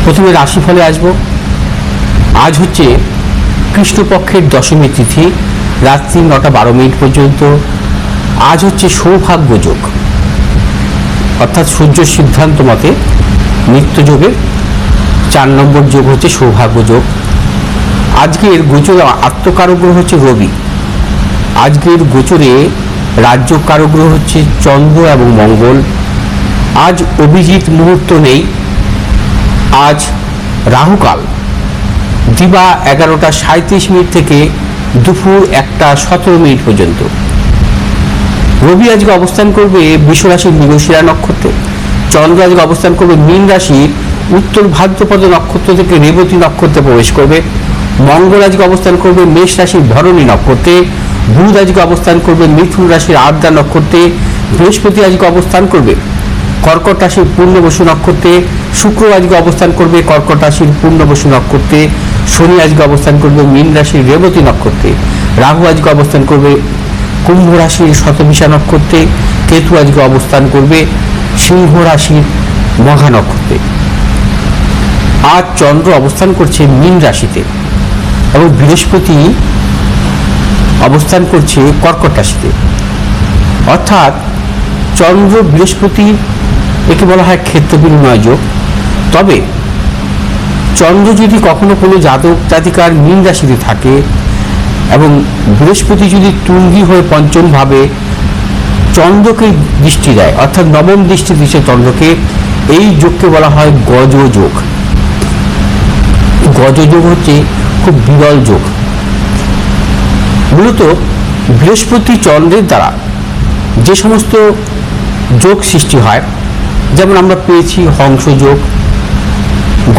প্রথমে রাশিফলে আসব। আজ হচ্ছে কৃষ্ণপক্ষের দশমী তিথি, রাত্রি 9:12 পর্যন্ত। আজ হচ্ছে সৌভাগ্য যোগ, অর্থাৎ সূর্য সিদ্ধান্ত মতে নিত্যযোগের 4 নম্বর যোগ হচ্ছে সৌভাগ্য যোগ। আজকের গোচরে আত্মকারক গ্রহ হচ্ছে রবি। আজকের গোচরে রাজ্য কারক গ্রহ হচ্ছে চন্দ্র এবং মঙ্গল। আজ অভিজিৎ মুহূর্ত নেই। আজ রাহুকাল দিবা 11:37 থেকে দুপুর 1:17 পর্যন্ত। রবি আজকে অবস্থান করবে বৃষ রাশির মৃগশিরা নক্ষত্রে। চন্দ্র আজকে অবস্থান করবে মীন রাশির উত্তর ভাদ্রপদ নক্ষত্র থেকে রেবতী নক্ষত্রে প্রবেশ করবে। মঙ্গল আজকে অবস্থান করবে মেষ রাশির ভরণী নক্ষত্রে। বুধ আজকে অবস্থান করবে মিথুন রাশির আদ্রা নক্ষত্রে। বৃহস্পতি আজকে অবস্থান করবে কর্কট রাশির পূর্ণবসু নক্ষত্রে। শুক্র আজকে অবস্থান করবে কর্কট রাশির পূর্ণবসু নক্ষত্রে। শনি আজকে অবস্থান করবে মীন রাশির রেবতী নক্ষত্রে। রাহু আজকে অবস্থান করবে কুম্ভ রাশির শতভিষা নক্ষত্রে। কেতু আজকে অবস্থান করবে সিংহ রাশির মঘা নক্ষত্রে। আজ চন্দ্র অবস্থান করছে মীন রাশিতে এবং বৃহস্পতি অবস্থান করছে কর্কট রাশিতে। অর্থাৎ চন্দ্র বৃহস্পতি একে বলা হয় ক্ষেত্র বিনিময় যোগ। তবে চন্দ্র যদি কখনো কোনো জাতক জাতিকার মীন রাশিতে থাকে এবং বৃহস্পতি যদি তুঙ্গি হয়ে পঞ্চম ভাবে চন্দ্রকে দৃষ্টি দেয়, অর্থাৎ নবম দৃষ্টি দিচ্ছে চন্দ্রকে, এই যোগকে বলা হয় গজযোগ। গজযোগ হচ্ছে খুব বিরল যোগ। মূলত বৃহস্পতি চন্দ্রের দ্বারা যে সমস্ত যোগ সৃষ্টি হয়, যেমন আমরা পেয়েছি হংস যোগ,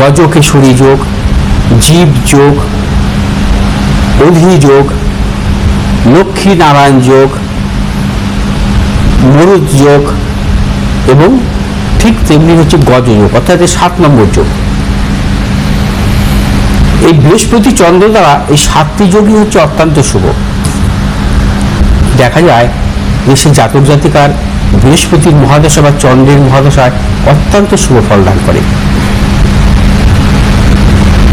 গজকেশরী যোগ, জীব যোগ, অধি যোগ, লক্ষ্মী নারায়ণ যোগ, মরুদ যোগ এবং ঠিক তেমনি হচ্ছে গজযোগ, অর্থাৎ 7 নম্বর যোগ। এই বৃহস্পতি চন্দ্র দ্বারা এই 7টি যোগই হচ্ছে অত্যন্ত শুভ। দেখা যায় যে সে জাতক জাতিকার বৃহস্পতির মহাদশা বা চন্দ্রের মহাদশায় অত্যন্ত শুভ ফল দান করে।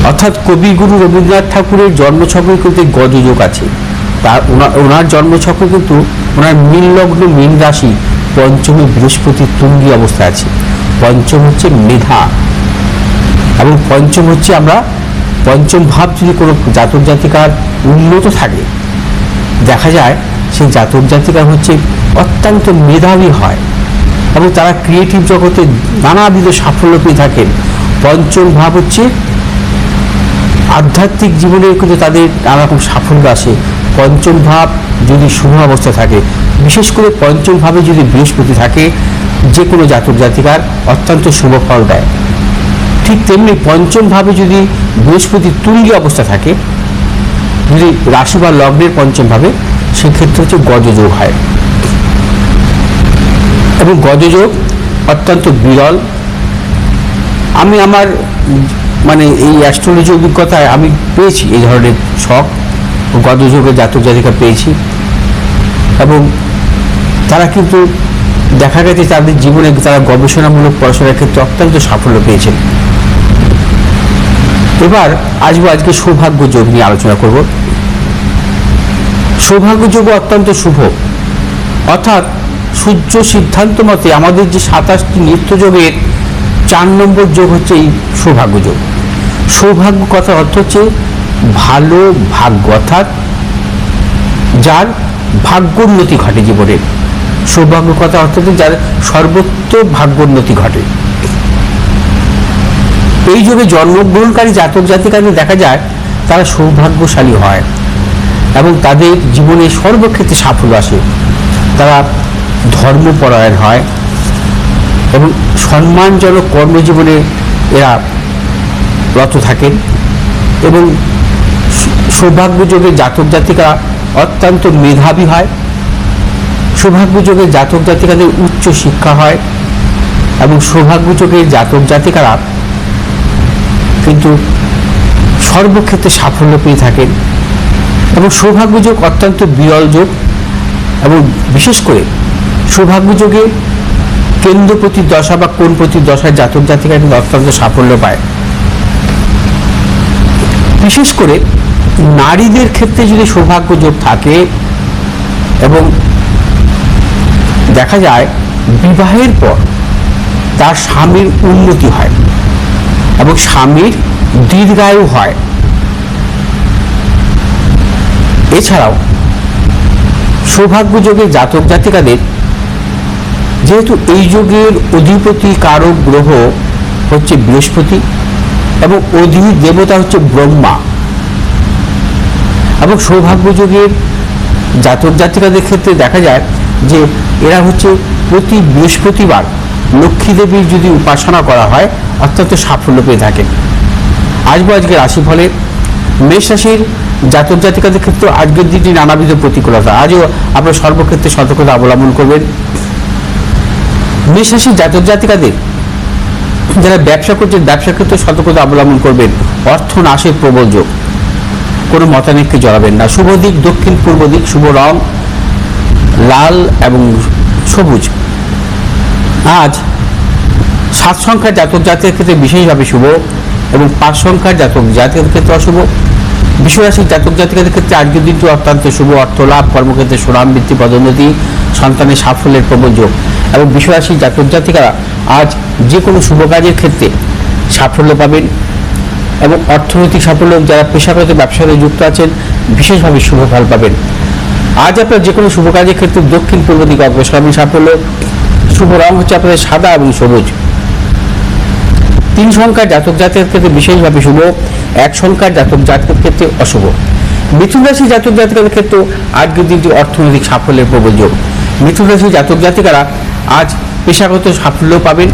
অর্থাৎ কবিগুরু রবীন্দ্রনাথ ঠাকুরের জন্মছকে কিন্তু গজযোগ আছে। তার ওনার জন্মছকে কিন্তু ওনার মীন লগ্ন মীন রাশি, পঞ্চমী বৃহস্পতির তুঙ্গি অবস্থায় আছে। পঞ্চম হচ্ছে মেধা এবং পঞ্চম হচ্ছে আমরা পঞ্চম ভাব যদি কোনো জাতক জাতিকার উন্নত থাকে, দেখা যায় সেই জাতক জাতিকার হচ্ছে অত্যন্ত মেধাবী হয় এবং তারা ক্রিয়েটিভ জগতে নানাবিধ সাফল্য পেয়ে থাকেন। পঞ্চম ভাব হচ্ছে আধ্যাত্মিক জীবনে কিন্তু তাদের নানা রকম সাফল্য আসে। পঞ্চম ভাব যদি শুভ অবস্থা থাকে, বিশেষ করে পঞ্চম ভাবে যদি বৃহস্পতি থাকে, যে কোনো জাতক জাতিকার অত্যন্ত শুভ ফল দেয়। ঠিক তেমনি পঞ্চম ভাবে যদি বৃহস্পতি তুঙ্গি অবস্থা থাকে, যদি রাশি বা লগ্নের পঞ্চম ভাবে, সেক্ষেত্রে হচ্ছে গজযোগ হয় এবং গজযোগ অত্যন্ত বিরল। আমি আমার এই অ্যাস্ট্রোলজি অভিজ্ঞতায় আমি পেয়েছি এই ধরনের শখ, গজযোগের জাতক জাতিকা পেয়েছি এবং তারা কিন্তু দেখা গেছে তাদের জীবনে তারা গবেষণামূলক পড়াশোনার ক্ষেত্রে অত্যন্ত সাফল্য পেয়েছেন। এবার আজকে সৌভাগ্য যোগ নিয়ে আলোচনা করব। সৌভাগ্য যোগ অত্যন্ত শুভ, অর্থাৎ সূর্য সিদ্ধান্ত মতে আমাদের যে 27টি নিত্য যোগের 4 নম্বর যোগ হচ্ছে এই সৌভাগ্য যোগ। সৌভাগ্য কথার অর্থ হচ্ছে ভালো ভাগ্য, অর্থাৎ যার ভাগ্যোন্নতি ঘটে জীবনের। সৌভাগ্য কথার অর্থ হচ্ছে যার সর্বত্র ভাগ্যোন্নতি ঘটে। এই যোগে জন্মগ্রহণকারী জাতক জাতিকাদের দেখা যায় তারা সৌভাগ্যশালী হয় এবং তাদের জীবনে সর্বক্ষেত্রে সাফল্য আসে। তারা ধর্মপরায়ণ হয় এবং সম্মানজনক কর্মজীবনে এরা রত থাকেন এবং সৌভাগ্য যোগে জাতক জাতিকা অত্যন্ত মেধাবী হয়। সৌভাগ্য যোগে জাতক জাতিকাদের উচ্চ শিক্ষা হয় এবং সৌভাগ্য যোগে জাতক জাতিকারা কিন্তু সর্বক্ষেত্রে সাফল্য পেয়ে থাকেন এবং সৌভাগ্য যোগ অত্যন্ত বিরল যোগ এবং বিশেষ করে সৌভাগ্য যোগে কেন্দ্রপতি দশা বা কোণপতি দশায় জাতক জাতিকা কিন্তু অত্যন্ত সাফল্য পায়। বিশেষ করে নারীদের ক্ষেত্রে যদি সৌভাগ্য যোগ থাকে এবং দেখা যায় বিবাহের পর তার স্বামীর উন্নতি হয় এবং স্বামীর দীর্ঘায়ু হয়, এছাড়াও সৌভাগ্য যোগে জাতক জাতিকাদের যেহেতু এই যুগের অধিপতি কারক গ্রহ হচ্ছে বৃহস্পতি এবং অধির দেবতা হচ্ছে ব্রহ্মা, এবং সৌভাগ্য যোগের জাতক জাতিকাদের ক্ষেত্রে দেখা যায় যে এরা হচ্ছে প্রতি বৃহস্পতিবার লক্ষ্মী দেবীর যদি উপাসনা করা হয় অত্যন্ত সাফল্য পেয়ে থাকেন। আসবো আজকে রাশিফলে। মেষ রাশির জাতক জাতিকাদের ক্ষেত্রে আজকের দিনটি নানাবিধ প্রতিকূলতা, আজও আপনার সর্বক্ষেত্রে সতর্কতা অবলম্বন করবেন। মেষ রাশির জাতক জাতিকাদের যারা ব্যবসা করছেন ব্যবসা ক্ষেত্রে সতর্কতা অবলম্বন করবেন। অর্থ নাশের প্রবল যোগ, কোনো মতানৈক্যে জড়াবেন না। শুভ দিক দক্ষিণ পূর্ব দিক, শুভ রং লাল এবং সবুজ। আজ 7 সংখ্যার জাতক জাতিকের ক্ষেত্রে বিশেষভাবে শুভ এবং 5 সংখ্যার জাতক জাতিকের ক্ষেত্রে অশুভ। বিশ্বরাশির জাতক জাতিকাদের ক্ষেত্রে আজকের দিনটি অত্যন্ত শুভ। অর্থ লাভ, কর্মক্ষেত্রে সুনাম বৃদ্ধি, পদোন্নতি, সন্তানের সাফল্যের প্রবল যোগ। এবং বিশ্বরাশির জাতক জাতিকারা আজ যে কোনো শুভ কাজের ক্ষেত্রে সাফল্য পাবেন এবং অর্থনৈতিক সাফল্য, যারা পেশাগত ব্যবসায় যুক্ত আছেন বিশেষভাবে শুভ ফল পাবেন। আজ আপনার যে কোনো শুভ কাজের ক্ষেত্রে দক্ষিণ পূর্ব দিকে অগ্রসরী সাফল্য। শুভ রং হচ্ছে আপনাদের সাদা এবং সবুজ। 3 সংখ্যার জাতক জাতিকের ক্ষেত্রে বিশেষভাবে শুভ, 1 সংখ্যার জাতক জাতিকের ক্ষেত্রে অশুভ। মিথুন রাশি জাতক জাতিকাদের ক্ষেত্রে আজকের দিনটি অর্থনৈতিক সাফল্যের প্রবল যোগ। মিথুন রাশি জাতক জাতিকারা আজ পেশাগত সাফল্য পাবেন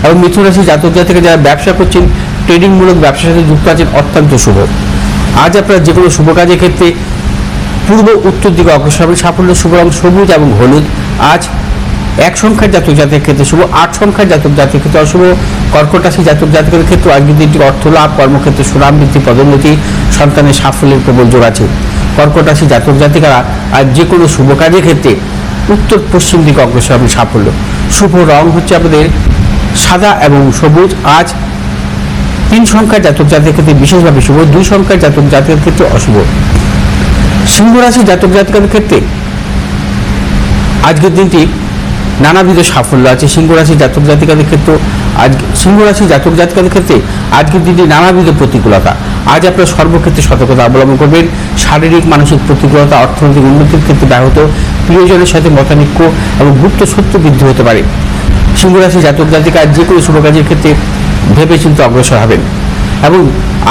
এবং মিথুন রাশি জাতক জাতিকা যারা ব্যবসা করছেন, ট্রেডিংমূলক ব্যবসার সাথে যুক্ত আছেন অত্যন্ত শুভ। আজ আপনারা যে কোনো শুভ কাজের ক্ষেত্রে পূর্ব উত্তর দিকে অগ্রসর সাফল্য। শুভ রং সবুজ এবং হলুদ। আজ 1 সংখ্যার জাতক জাতিকের ক্ষেত্রে শুভ, 8 সংখ্যার জাতক জাতিকের ক্ষেত্রে অশুভ। কর্কট রাশি জাতক জাতিকের ক্ষেত্রে আজকের দিনটি অর্থ লাভ, কর্মক্ষেত্রে সুনাম বৃদ্ধি, পদোন্নতি, সন্তানের সাফল্যের প্রবল যোগ আছে। কর্কট রাশি জাতক জাতিকারা আজ যে কোনো শুভ কাজের ক্ষেত্রে উত্তর পশ্চিম দিকে অগ্রসর হবে সাফল্য। শুভ রং হচ্ছে আপনাদের সাদা এবং সবুজ। আজ 3 সংখ্যার জাতক জাতিকের ক্ষেত্রে বিশেষভাবে শুভ, 2 সংখ্যার জাতক জাতিকের ক্ষেত্রে অশুভ। সিংহ রাশি জাতক জাতিকাদের ক্ষেত্রে আজকের দিনটি নানাবিধ সাফল্য আছে। সিংহ রাশি জাতক জাতিকাদের ক্ষেত্রে সিংহ রাশি জাতক জাতিকাদের ক্ষেত্রে আজকের দিনটি নানাবিধ প্রতিকূলতা। আজ আপনার সর্বক্ষেত্রে সতর্কতা অবলম্বন করবেন। শারীরিক মানসিক প্রতিকূলতা, অর্থনৈতিক উন্নতির ক্ষেত্রে ব্যাহত, প্রিয়জনের সাথে মতানৈক্য এবং গুপ্ত শত্রু বৃদ্ধি হতে পারে। সিংহ রাশি জাতক জাতিকা যে কোনো শুভ কাজের ক্ষেত্রে ভেবে চিন্তে অগ্রসর হবেন এবং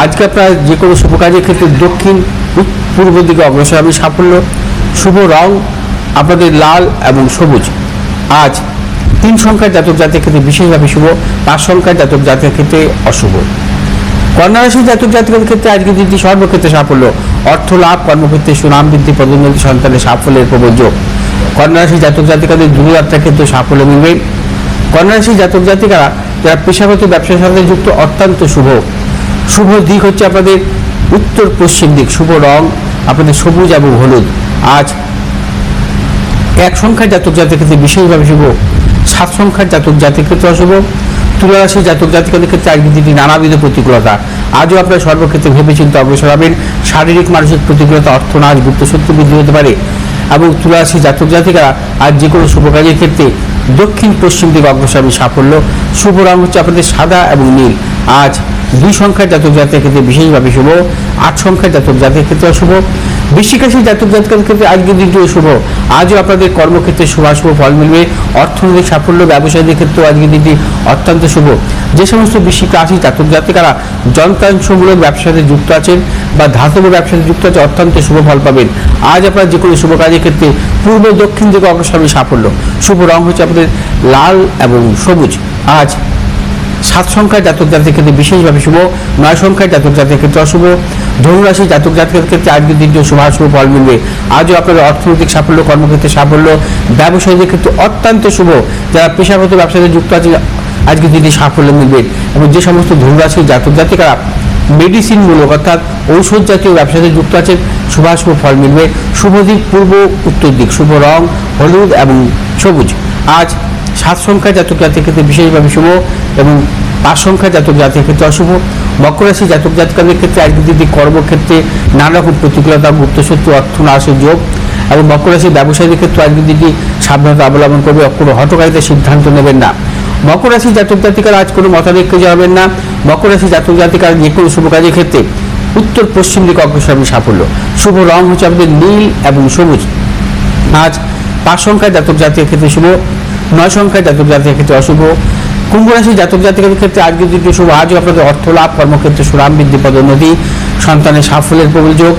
আজকে আপনার যে কোনো শুভ কাজের ক্ষেত্রে দক্ষিণ পূর্ব দিকে অগ্রসর হবে সাফল্য। শুভ রং আপনাদের লাল এবং সবুজ। আজ 3 সংখ্যার জাতক জাতিকের ক্ষেত্রে বিশেষভাবে শুভ, 5 সংখ্যার জাতক জাতিকের ক্ষেত্রে অশুভ। কন্যা রাশির জাতক জাতিকের ক্ষেত্রে আজকের দিনটি সর্বক্ষেত্রে সাফল্য। অর্থ লাভ, কর্মক্ষেত্রে সুনাম বৃদ্ধি, পদোন্নতি, সন্তানের সাফল্যের প্রবল যোগ। কন্যা রাশির জাতক জাতিকাদের দূরযাত্রার ক্ষেত্রে সাফল্য মিলবে। কন্যা রাশির জাতক জাতিকারা যারা পেশাগত ব্যবসার সাথে যুক্ত অত্যন্ত শুভ। শুভ দিক হচ্ছে আপনাদের উত্তর পশ্চিম দিক। শুভ রং আপনাদের সবুজ এবং হলুদ। আজ 1 সংখ্যার জাতক জাতিকের ক্ষেত্রে বিশেষভাবে শুভ, 7 সংখ্যার জাতক জাতিকের ক্ষেত্রে অশুভ। তুলা রাশির জাতক জাতিকাদের ক্ষেত্রে আজকের দিনটি নানাবিধ প্রতিকূলতা। আজও আপনার সর্বক্ষেত্রে ভেবে চিন্তে অগ্রসর হবেন। শারীরিক মানসিক প্রতিকূলতা, অর্থনাশ, গুপ্ত শত্রু বৃদ্ধি হতে পারে এবং তুলা রাশির জাতক জাতিকারা আজ যে কোনো শুভ কাজের ক্ষেত্রে দক্ষিণ পশ্চিম দিকে অগ্রসর হবে সাফল্য। শুভ রং হচ্ছে আপনাদের সাদা এবং নীল। আজ 2 সংখ্যার জাতক জাতিকের ক্ষেত্রে বিশেষভাবে শুভ, 8 সংখ্যার জাতক জাতিকের ক্ষেত্রে অশুভ। বৃশ্চিক রাশির জাতক জাতিকাদের ক্ষেত্রে আজকের দিনটিও শুভ। আজও আপনাদের কর্মক্ষেত্রে শুভাশুভ ফল মিলবে। অর্থনৈতিক সাফল্য, ব্যবসায়ীদের ক্ষেত্রেও আজকের দিনটি অত্যন্ত শুভ। যে সমস্ত বৃশ্চিক রাশির জাতক জাতিকারা যন্ত্রাংশমূলক ব্যবসার সাথে যুক্ত আছেন বা ধাতব ব্যবসার সাথে যুক্ত আছে অত্যন্ত শুভ ফল পাবেন। আজ আপনারা যে কোনো শুভ কাজের ক্ষেত্রে পূর্ব দক্ষিণ দিকে অগ্রসর হবে সাফল্য। শুভ রং হচ্ছে আপনাদের লাল এবং সবুজ। আজ 7 সংখ্যার জাতক জাতিকের ক্ষেত্রে বিশেষভাবে শুভ, 9 সংখ্যার জাতক জাতিকের ক্ষেত্রে অশুভ। ধনু রাশির জাতক জাতিকের ক্ষেত্রে আজকের দিনটিও শুভাশুভ ফল মিলবে। আজও আপনাদের অর্থনৈতিক সাফল্য, কর্মক্ষেত্রে সাফল্য, ব্যবসায়ীদের ক্ষেত্রে অত্যন্ত শুভ। যারা পেশাগত ব্যবসাতে যুক্ত আছে আজকের দিনটি সাফল্য মিলবে এবং যে সমস্ত ধনু রাশির জাতক জাতিকারা মেডিসিনমূলক অর্থাৎ ঔষধ জাতীয় ব্যবসাতে যুক্ত আছে শুভাশুভ ফল মিলবে। শুভ দিক পূর্ব উত্তর দিক। শুভ রং হলুদ এবং সবুজ। আজ 7 সংখ্যার জাতক জাতিকের ক্ষেত্রে বিশেষভাবে শুভ এবং 5 সংখ্যা জাতক জাতির ক্ষেত্রে অশুভ। মকর রাশি জাতক জাতিকাদের ক্ষেত্রে আজকের দিনটি কর্মক্ষেত্রে নানা রকম প্রতিকূলতা, গুপ্তশত্রু, অর্থনাশের যোগ। এবং মকর রাশির ব্যবসায়ীদের ক্ষেত্রে আজকের দিনটি সাবধানতা অবলম্বন করবে, কোনো হঠকারিতার সিদ্ধান্ত নেবেন না। মকর রাশি জাতক জাতিকারা আজ কোনো মতানৈক্যে যাবেন না। মকর রাশি জাতক জাতিকারা যে কোনো শুভ কাজের ক্ষেত্রে উত্তর পশ্চিম দিকে অগ্রসর হবে সাফল্য। শুভ রং হচ্ছে আমাদের নীল এবং সবুজ। আজ 5 সংখ্যায় জাতক জাতির ক্ষেত্রে শুভ, 9 সংখ্যায় জাতক জাতির ক্ষেত্রে অশুভ। কুম্ভ রাশি জাতক জাতিকাদের ক্ষেত্রে আজকের দিনটি শুভ। আজও আপনাদের অর্থ লাভ, কর্মক্ষেত্রে সুনাম বৃদ্ধি, পদোন্নতি, সন্তানের সাফল্যের প্রবল যোগ।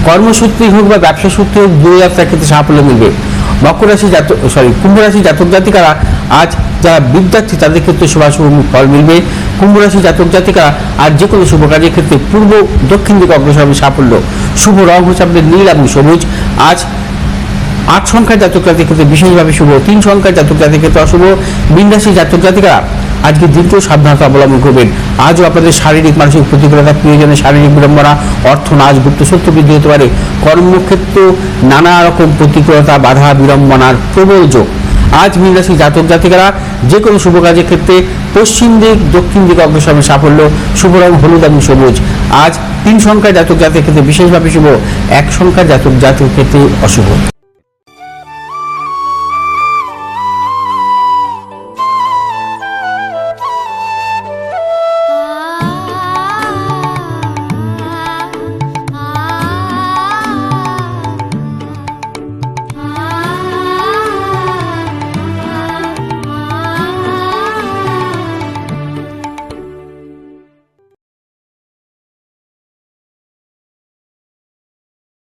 কর্মসূত্রেই হোক বা ব্যবসা সূত্রে হোক, দূরযাত্রার ক্ষেত্রে সাফল্য মিলবে। কুম্ভ রাশি জাতক জাতিকারা আজ যারা বিদ্যার্থী তাদের ক্ষেত্রে শুভাশুভ ফল মিলবে। কুম্ভ রাশি জাতক জাতিকারা আজ যে কোনো শুভ কাজের ক্ষেত্রে পূর্ব দক্ষিণ দিকে অগ্রসর হবে সাফল্য। শুভ রং হচ্ছে আপনাদের নীল এবং সবুজ। আজ 8 সংখ্যার জাতক জাতির ক্ষেত্রে বিশেষভাবে শুভ, 3 সংখ্যার জাতক জাতির ক্ষেত্রে অশুভ। মীন রাশি জাতক জাতিকারা আজকে দিনকেও সাবধানতা অবলম্বন করবেন। আজও আপনাদের শারীরিক মানসিক প্রতিকূলতা, প্রিয়জনের শারীরিক বিড়ম্বনা, অর্থনাশ, গুপ্তশত্রু বৃদ্ধি হতে পারে। কর্মক্ষেত্র নানা রকম প্রতিকূলতা, বাধা বিড়ম্বনার প্রবল যোগ। আজ মীন রাশি জাতক জাতিকারা যে কোনো শুভ কাজের ক্ষেত্রে পশ্চিম দিক দক্ষিণ দিকে অগ্রসর হবে সাফল্য। শুভ রং হলুদ এবং সবুজ। আজ 3 সংখ্যার জাতক জাতির ক্ষেত্রে বিশেষভাবে শুভ, 1 সংখ্যার জাতক জাতির ক্ষেত্রে অশুভ।